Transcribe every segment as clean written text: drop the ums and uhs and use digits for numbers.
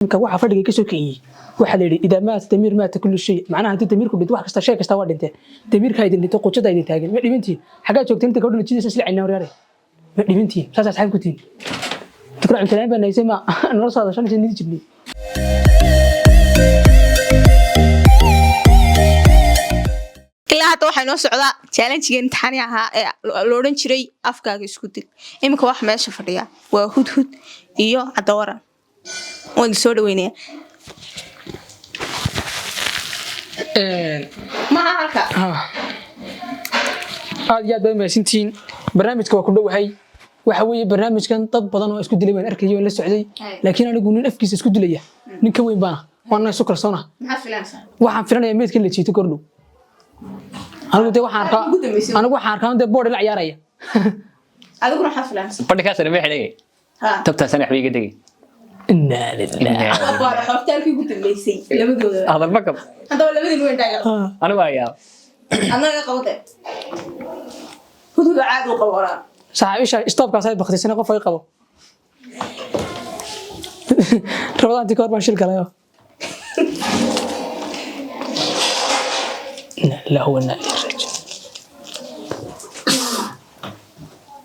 waxa fadhiga ka soo kiciyay waxa la yiri idaa ma tamir ma kullu shay macnaha hadii tamirku dhinto wax kasta shay kasta waa dhintay tamirka idin dhinto qoojada idin taagan ma dhimantiin xagaa joogteen inta gabadha jiidaysa isla cilna wareere ma dhimantiin saas asxaab ku tiin tikra intaan baan naysay ma nolol saada shan nidi jibni hadda waxay noo socdaa challenge-ga imtixaani ahaa ee la oran jiray afkaaga isku dil imika wax meesha fadhiya waa hudhud iyo cadawaran waan soo dhaweynaya ma halka aad yaad bay maasintiin barnaamijka waa ku dhawahay waxa weeye barnaamijkan dad badan oo isku dilay waan arkayo la socday laakiin anigu nin afkiisa isku dilaya nin ka weyn baan waan soo kalsoona maxaa filanaysaa waxaan filanayaa meedkan la jiito kordhow anigu waxaan arkaa board la ciyaaraya adigu maxaa filanaysaa badhkaas ma xidhay tabtaasana waxba iga dagay inna lillahi waa xogtaalkii ugu dambeysay labadooda hadal ma qab hadda labadii weyn dhaagal anigu ayaa anaga qabtay huduga caad u qabora saaxiibisha stopkaas ay baqtisana qof ay qabo rabadaantii ka hor baan shil galayo لا هو النائل الرجل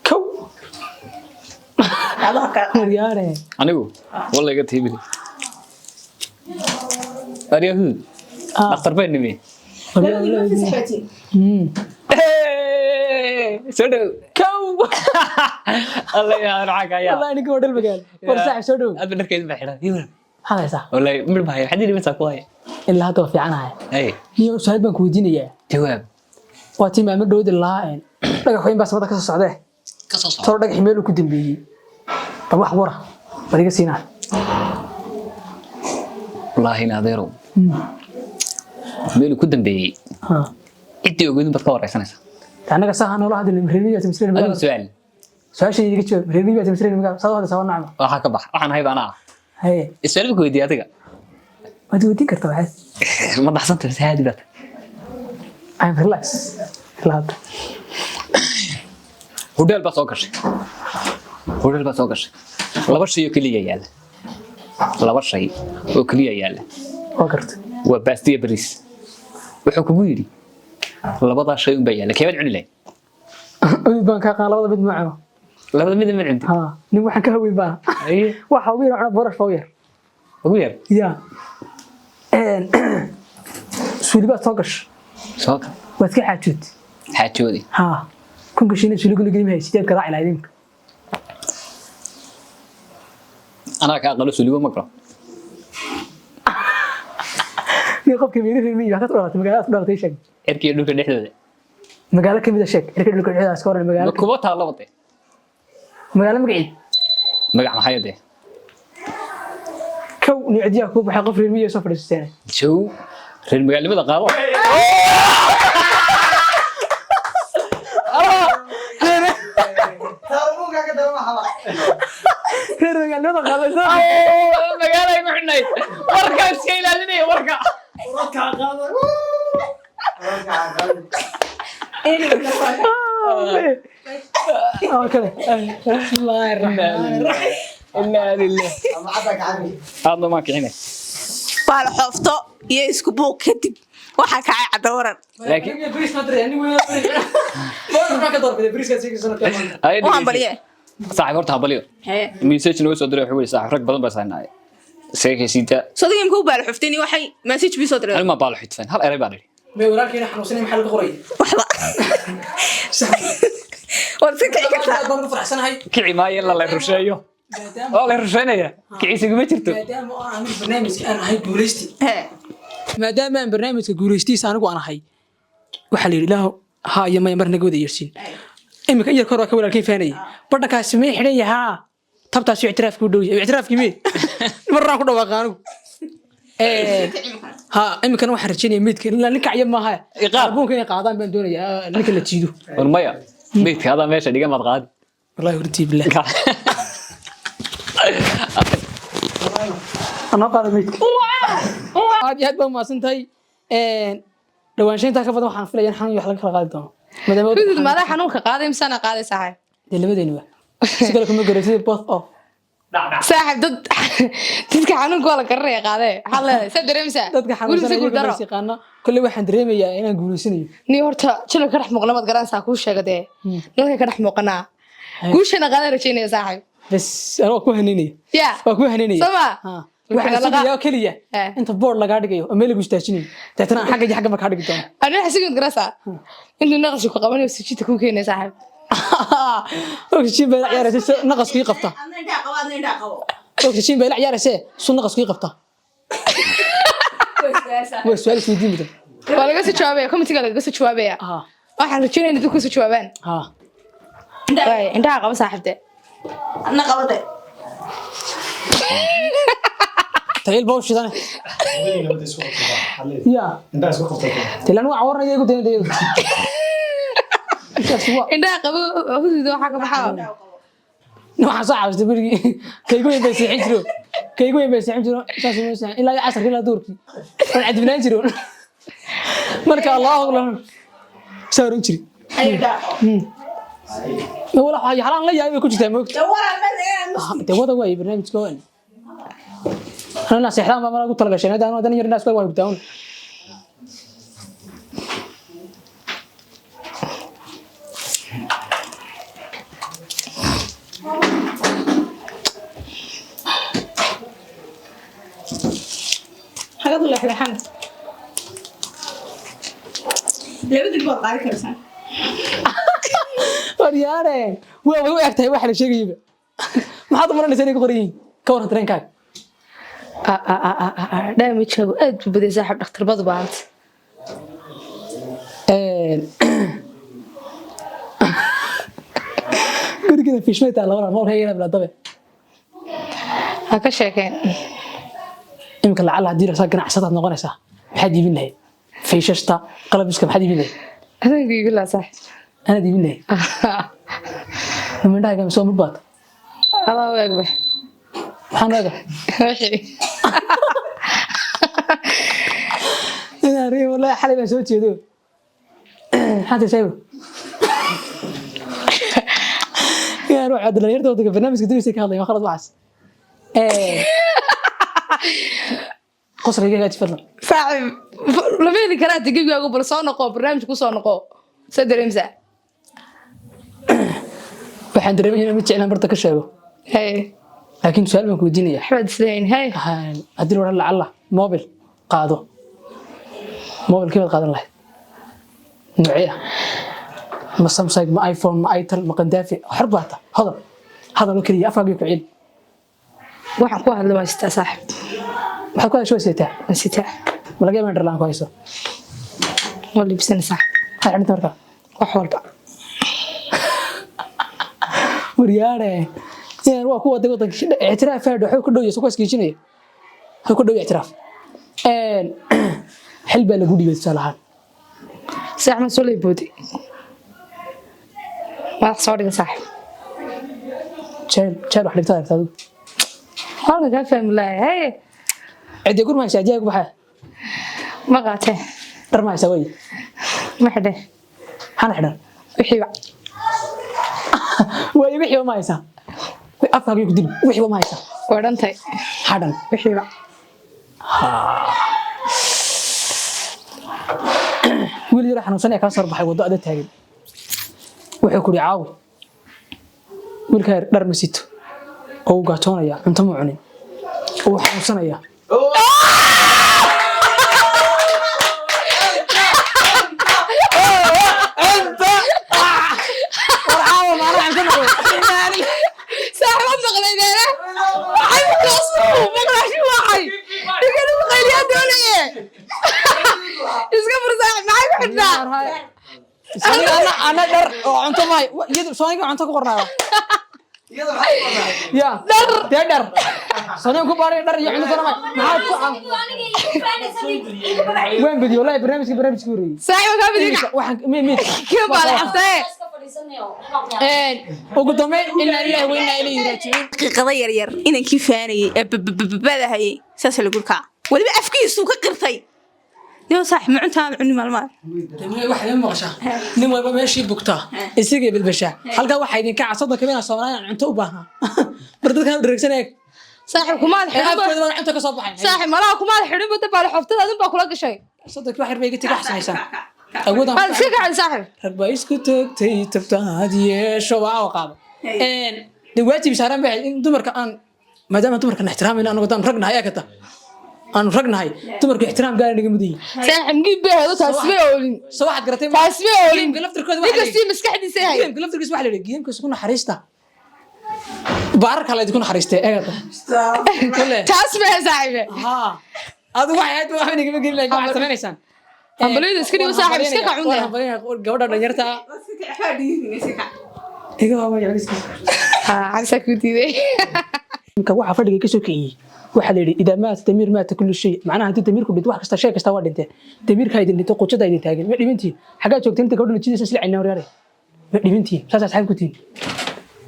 كو مريارة anigu walla iga tiibili ariyahu dhakhtar baan nimi soo dhow كو الله يا رعاك يا والله انك ودل مقال ورساح سو دhow aad dharkeed ma xidhan yimir هذا صح والله mir baa xadii dhimata ku hay إلا هذا في عنها ay niyo saad baan ku weydiinaya jawaab waa tii maamo dhowd lahayn dhagaxweyn baa samada ka soo socday ka soo socdo toro dhagax meel ku dambeeyay bal wax wara bariga siinaa wallahi naadeero meel ku dambeeyay ha cidii ogeyn bad ka wareysanaysa anaga sahan oo la hadlay reeriyo tamsiir adigu magaal su'aal su'aasha idiga joog reeriyo tamsiir magaal sadoo sawa nacmo waxa ka bax waxaan hayb anaa hay is'aal ku weydiiyay adiga ma weydiin kartaa waxa ma dhaxsanta saadi bad I'm relax laad hodeel baa soo gashay laba shay oo kaliya yaala oo karta waa baastiya bariis wuxuu kugu yiri labada shay un baa yaala keebad cuni leh oo baan ka qaan labada mid macno labada mid ma cunti ha nin waxaan ka haween baa ay waxa uu yiraahdo boorash fawyer ugu yar ya suuliba soo gash soo waad ka xaajoodi ha kun gashina suuligu lagima haysideed ka raaci lahaydin anaa ka aqalo suuliba ma galo ni qofka meelihii ka soo magaalada dhalatay sheeg erkii dhulka dhexdooda magaalo kamid ah sheeg erkii dhulka dhexdaas ka waran magaalo kuma taalo wate magaalo magaciid magac maxay de kow ni cidiya ku baxay qof reer soo fadhiisteen jow reer magaalnimada qaado reer magaalada qaadaysa magaalay ku xidhnay warka iska ilaalinaya warka kale bismillahir rahmanir rahim inna lillahi hadda ma kicina baal xofto iyo isku buuq kadib waxa ka ay cadawaran laakiin bariis ma dareeyay anigu ma ka doorbiday bariiska si soo ay waxaan baliye saaxiib horta habaliyo hee message noo soo diray wuxuu yiri saaxiib rag badan baa saanay seekaysiita sodogim ku baal xoftini waxay message bi soo diray anima baal xidfan hal eray baa dhiri ma walaalkeena xanuunsanay maxaa laga qoray waxba war si kici kartaa baan ku faraxsanahay kici maayo la rusheeyo oo la rusheynaya kiciisiga ma jirto maadaama aan barnaamijka aan ahay guuleysti hee maadaama aan barnaamijka guuleystiisa anigu aan ahay waxa la yiri ilaahu ha iyo ma mar naga wada yeersin imika yar kor waa ka walaalkay faanay badhankaas ma xidhan yahaa tabtaas ictiraaf ku dhow ictiraafkii me marna ku dhawaaqaa anigu ha imika waxaan rajaynaya meedka ilaa ninka cayab maaha qaarbuunka inay qaadaan baan doonayaa ninka la jiido war maya meedka hada meesha dhiga mad qaadi wallahi hortii billah ana qaado meedka aad yaad baa maasantahay dhawaanshaynta ka badan waxaan filayaa xanuun wax laga kala qaadi doono hudud madax xanuunka qaaday misana qaaday sahay labadeena si kale kuma garatay both of saaxib dadka xanuunka waa la garanaya qaadee waxaad leedahay saa dareemaysaa dadka xanuunsanaya yaqaana kulli waxaan dareemayaa inaan guuleysanayo ni horta jilal ka dhex muuqna maad garanaysaa kuu sheega dee nimanka ka dhex muuqanaa guushana qaada rajaynaya saaxib bas anoo ku haneynaya ya waa ku haneynaya sama waxaan sugayaa keliya inta board lagaa dhigayo oo meel lagu istaajinayo deetana xagga iyo xagga ma kaa dhigi doono aniga xasigid garasa intuu naqashi ku qabanayo sijita kuu keenaya saaxib oxygen bay la ciyaaraysaa naqaskii qabta oxygen bay la ciyaaraysaa sun naqaskii qabta way su'aal isweydiin mudan waa laga soo jawaabaya committee laga soo jawaabaya waxaan rajaynayaa inay dadku soo jawaabaan indhaha qaba saaxibte ana qabade tayil baa shidane ya tilan waa warnaya igu deeyo indhaha qabo huduuda waxa ka baxaa waxa saacad birgi kaygu bay seexin jiro saas ma seexin ilaa casarkii la doorki waan cadbinaan jiro marka allah akbar saarin jiri wala waxa yalan la yaabay ku jirtaa moogta wada way barnaamijka waan أنا سيحدان ما أنا قلت لك شيء هذا أنا دنيا الناس كلها يبدأون حاجة ولا حاجة حمد لا بدك بقى كرسان وريارين هو أكتر واحد شيء يبى ما حد مرة نسيني قريين كونه ترين كاك damage-gu aad u baday saaxib dhakhtar baanta guriga fishmeeta la waraa mool hayna bila dabe ha ka sheekeen imka lacala hadii rasaa ganacsadaad noqonaysaa maxaad iibin lahayd fiishashta qalabkiisa maxaad iibin lahayd adaan iibin lahaa saaxib ana iibin lahayd mindhaaga soo mid baad adaa u eegbe maxaan eega أنا ريم والله حلي ما سويت يدو حتى شايفه يا روح عدل يرتو تلقى برنامج كتير يسيك هذا ما خلص وعس قصر يجي تفضل صاحب لما يلي كلام تجيب يا قبل صانقه برنامج كوصانقه صدر امزح waxaan dareemayaa mid jeclaan barta ka sheego laakiin su'aal baan ku weydiinaya axmed isleen hay haddii wara lacala mobil qaado mobilkii qaadan lahayd nuuciya ma Samsung ma iPhone ma Itel ma Qandaafi xarbaata hadal kaliya afaagiyo ku cil waxaan ku hadlay waa sita saaxib waxa ku hayso sita ma laga yaabaa dharlaan ku hayso wali bisan saaxib hay cidna marka wax walba waryaare waa kuwa wadanka ictiraaf waxa ku dhow ku iskiijinaya waxa ku dhow ictiraaf xil baa lagu dhigay salahan saax ma soo leeybodi ma soo dhigay saaxib jeel wax dhigtaa taadu halka ka fahmi lahay cidi gurma shaajiga ku baxay ma qaatay darma isaway ma xidhay hana xidhan wixii wixii ma haysa afkaaga ku dil wixii ma haysa wadantay hadan wixii wiil yar xanuunsan ee ka soo baxay wado aad taagan wuxuu ku ricaaw wiilka dhar ma sito oo gaatoonaya cunto ma cunin oo xanuunsanaya أنا در أنت ماي يد صانع أنت كورنا يا در صانع كبار در يعني أنت ماي وين بدي والله برنامج كوري صحيح ما بدي واحد مين كيف بالي حفتة وقلت ما إلا الله وإنا إليه راجعون قضية ير إن كيف أنا بدها هي ساس اللي يقول كا ولي بأفكي سوق قرطي niyo saaxib ma cuntaa ma cuni maalmaha waxay ma maqashaa nin walba meeshii bugtaa isaga bilbashaa halka waxa idin ka casada kamina Soomaaliya cunto u baahan bar dadka dhirigsanay saaxib kumaad afkooda cunto ka soo baxay saaxib malaha kumaad xidhin bada baal xoftada adin baa kula gashay saddex wax bay iga xasanaysan awoodan bal si gacan saaxib rag bay isku tagtay tabtaad yeesho waa qaado waajib saaran baa in dumarka aan maadaama dumarka ixtiraamayna anagu daan ragna ayaa kata aan ragnahay dumarka ixtiraam gaar naga mudan saaxib gib beedo taasbay oolin soo waxaad garatay taasbay oolin galaftirkooda waxa si maskaxdiisa hay galaftirkiisa waxa la yiraahdaa geemka isku naxariista baarka la idinku naxariistay eegada taasbay saaxib ha adu waxay aad wax naga gelin lahayd waxa sameeynaysan ambalida iska dhigo saaxib iska kacunay gabadha dhalinyarta iga waa yaaliska عسى كنتي ka waxa fadhiga ka soo kiciyay waxa la yiri idamaas damir ma ta kullu shay macnaha hadii damirku dhinto wax kasta shay kasta waa dhintay damirka idin dhinto qochada idin taagan ma dhimantii xagaa joogteen inta gabadhu jiidaysa isla cinna wareere ma dhimantii saas asxaab ku tiin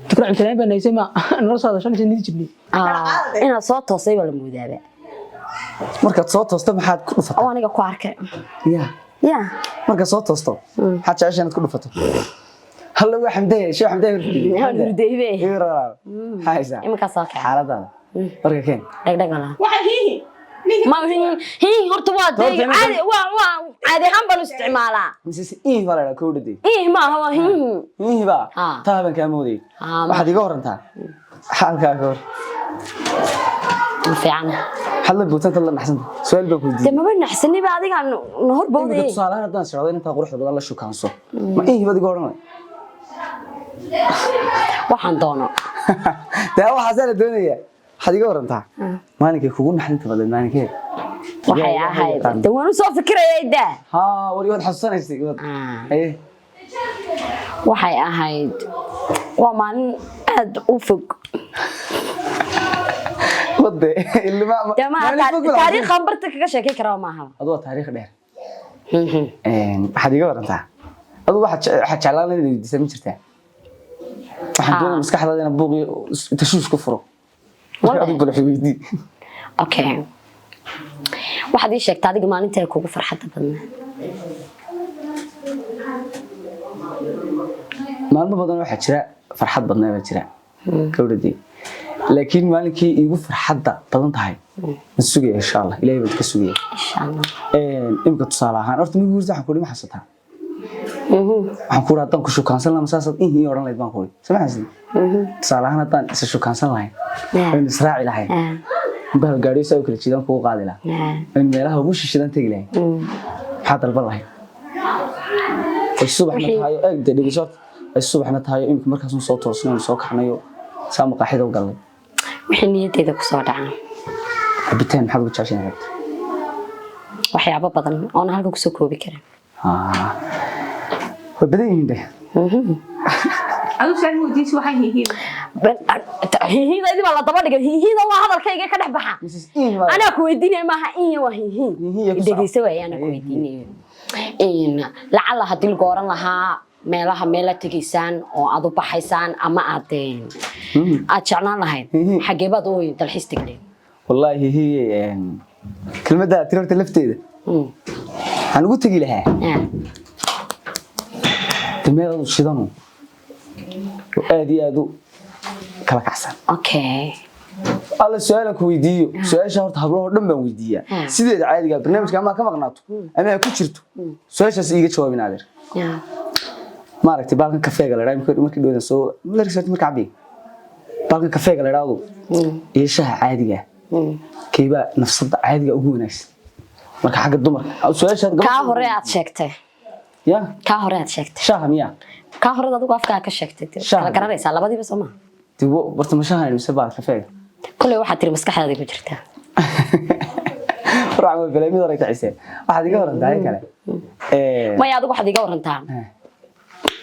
tikra intaan baan naysay ma nolol soo shan nidi jirnay ina soo toosay wala muudaaba markaad soo toosto maxaad ku dhufatay oo aniga ku arkay ya markaad soo toosto maxaad jeceshahay inaad ku dhufato هلا وحمدي شو حمدي hurdey be هايسا imika soo kacay xaaladada marka keen dhagdhag la ma horta waa caadi caadi ahaan baan isticmaalaa misis wala ku dhidi ma hawa ba taaban ka moodey waxaad iga warantaa xaalka ka hor fiican hal buutan la naxsan su'aal baa ku diiday ma naxsani ba adiga hor bowday tusaalahan haddaan socdo inta quruxda badan la shukaanso ma baad iga waranay waxaan doono taa waxa la doonaya waxaad iga warantaa maalinkii kugu naxdinta badan maalinkii waxay ahayd waan soo fikirayay ha wali wad xasuusanaysay waxay ahayd waa maalin aad u fog wade ilma taariikh ambarta kaga sheekay karaa maaha adoo taariikh dheer waxaad iga warantaa adoo waxa jeclaan inaad weydiisan ma jirtaa waxaan doonaa maskaxdaada inaad buuq tashuush ku furo adigu bal weydii okay waxaad ii sheegtay adiga maalinta ay kugu farxadda badnaa maalmo badan waxaa jira farxad badnaa baa jira gabadhii laakiin maalinkii igu farxadda badan tahay sugay insha Allah ilaahay baa ka sugay insha Allah imka tusaale ahaan horta migu waxaan ku dhima xasataa waxaan ku raadaan ku shukaansan lahaa masaasad in oran lahayd baan ku samaxaysid tusaale ahaan haddaan isa shukaansan lahayn in israaci lahayn bahal gaadhiyo saa kala jiidan kugu qaadi lahaa in meelaha ugu shishidan tagi lahayn maxaa dalban lahayd subaxna tahayo eegda dhigishood ay subaxna tahayo imka markaas soo toosnayo soo kaxnayo saa maqaaxida u galay wixii niyadeeda ku soo dhacay cabitaan maxaad ugu jeceshahay waxyaabo badan oo aan halka ku soo koobi karin وبدأ ينده. أنا شايف وديش واحد هي هي ما لا طبعا هي هذا الكيك كده بحا أنا كويديني ما هي وهي دقي سوي أنا كويديني إن لعل هدي القرآن لها meelaha meel tagiisaan oo aad u baxaysaan ama aad jeclaan lahayd xageebad oo dalxiis tagleen wallahi hiya kelmadda tirada lafteeda aan ugu tagi lahaa meel shidano aad iyo aad u kala kacsan okay alla su'aal ku weydiiyo su'aasha horta hablaha dhan baan weydiiyaa sideed caadiga barnaamijka ama ka maqnaato ama ku jirto su'aashaas iga jawaabin adeer ما رأيت بالكن كافيه قال رايم مركي دودا سو مركي مركعبي بالكن كافيه قال راادو إيشه عادية كيبا نفسد عادية وجوناش مركا حق الدمر أو سؤال شاد كهورات شكته يا كهورات شكته شاهم يا كهورات هذا وافق كشكته كلا كرر سال بدي بس ما تبو برت مشاهد مسبار كافيه كل واحد تري مسكح هذه بجرتها راح أقول بلا مين رأيت عسير واحد يقول ده كله ما يعرف واحد يقول أنت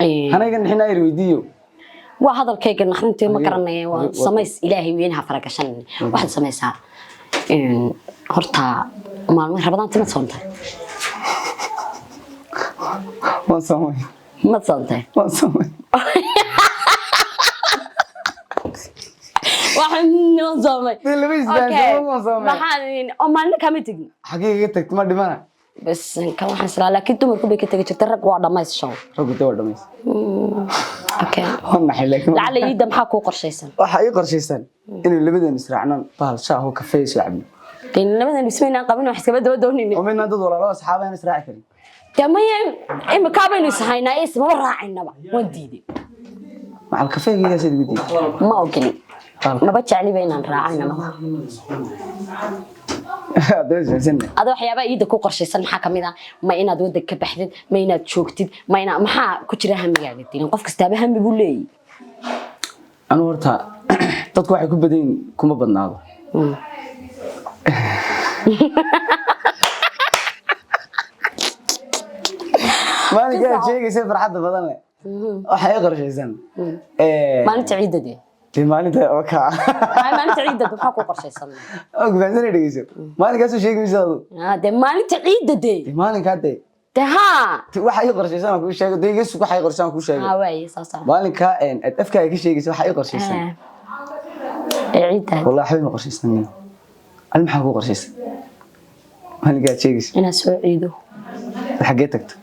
أنا كان حين أيرويديو وهذا الكيك نحن ما كرنا وسميس إلهي وينها فرق عشان واحد سميسها هرتا ما رمضان تما تصونته ما صومي ما تصونته ما صومي واحد ما صومي اللي بيس ده ما صومي ما حد أمالنا كم تجي حقيقة تكتم دماغ بس كان waxaan isla laakiin dumarku bay ka tagi jirtay rag waa dhamaysho raggu waa dhamays okay naxay laakiin lacala iida maxaa ku qorshaysan waxa ay qorshaysan inuu labadan israacnaan bahal shaaho kafee soo cabno in labadan ismayna qabin wax iska badoo doonina oo midna dad walaalo asxaabana israaci karin tamaya imka baynu sahaynaa isma raacinaba waan diiday macal kafeega sidii gudi ma ogli ma bajacli baynaan raacinaba هذا waxyaaba iida ku qorshaysan maxaa kamid ah ma inaad wada ka baxdid ma inaad joogtid ma ina maxaa ku jira hamigaaga diin qof kastaaba hami buu leeyahay anu horta dadku waxay ku badeen kuma badnaado maalinka sheegaysa farxad badan leh waxay qorshaysan maalinta ciidada maalinta waka maalinta ciidada waxa ku qorshaysan oo gubaasan dhigayso maalinkaas sheegaysa de maalinta ciidada maalinka hade taha waxay qorshaysan ku sheego deegaysku waxay qorshaysan ku sheego way saasa maalinka afkaaga ka sheegaysa waxay qorshaysan ciidada wallahi ma qorshaysan al maxaa ku qorshaysan maalinka sheegaysa ina soo ciido xagee tagto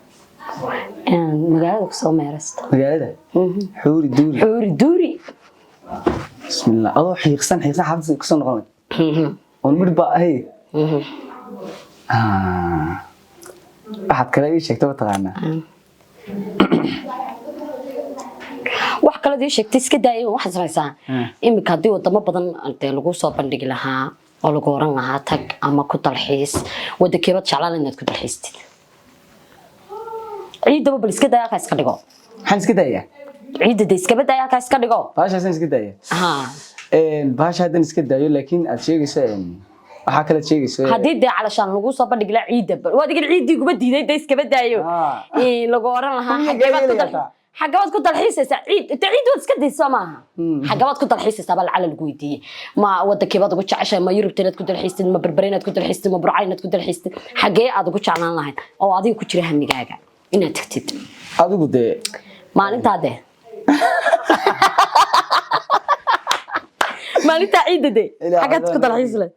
magaalada ku soo meerasto magaalada xuuri duuri بسم الله أضو حيقسن حافظ كسن غلط ونمر هي أحد كذا يشك تو تغنى wax kale oo sheegtay iska daayay wax samaysan imika hadii wadamo badan intee lagu soo bandhigi lahaa oo lagu oran lahaa tag ama ku dalxiis wadakeebad jeclaan inaad ku dalxiistid ciidaba bal iska daaya ka iska dhigo maxaan iska daaya ciidada iska badaya ka iska dhigo baashaasan iska daaya baashaadan iska daayo laakiin aad sheegaysa waxa kale sheegayso hadii de calashaan lagu soo bandhigi la ciidaba waa digin ciidii guba diiday de iska badaayo lagu oran lahaa xagabaad ku dalxiisaysa ciid wad iska dayso maaha xagabaad ku dalxiisaysa bal cala lagu weydiiyay ma wadakeebad ugu jeceshay ma yurubteed ku dalxiistid ma berbereenad ku dalxiistid ma burcaynad ku dalxiistid xagee aad ugu jeclaan lahayd oo adiga ku jira hamigaaga inaad tagtid adigu de maalintaade maalinta ciidade xagaad ku dalxiis leh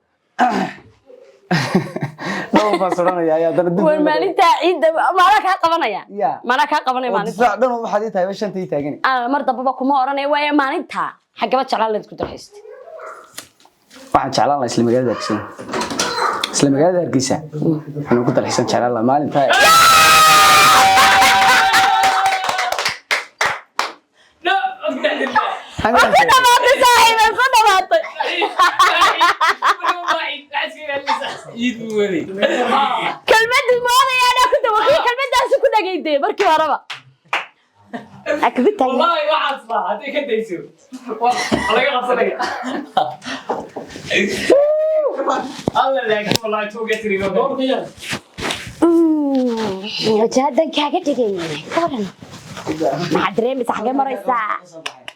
loo fasaranaya ayaa dad dib maalinta ciidda maala ka qabanaya maala ka qabanaya maalinta dhan waxa ay tahay shantii taagan mar dambaba kuma oranay way maalinta xagaba jeclaan leed ku dalxiistay waxaan jeclaan lahaa isla magaalada Hargeysa isla magaalada Hargeysa waxaan ku dalxiisan jeclaan lahaa maalinta كلمة الماضي أنا كنت وكيل كلمة ده شو كنا جايين بركي هربا أكبت والله واحد صح هذيك أنت يصير الله يغفر لك الله لكن والله توقع تريد جدا كاجا تجيني كورن ما أدري مسحجة مرة الساعة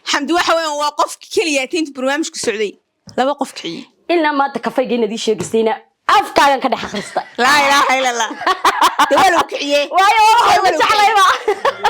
حمد وحوي وقف كلياتين برنامج كسعودي لا وقف كعي إلا ما تكفي جينا دي شيء قصينا أفكار كده حخرستا لا إله إلا الله دولك كعيه وايا والله ما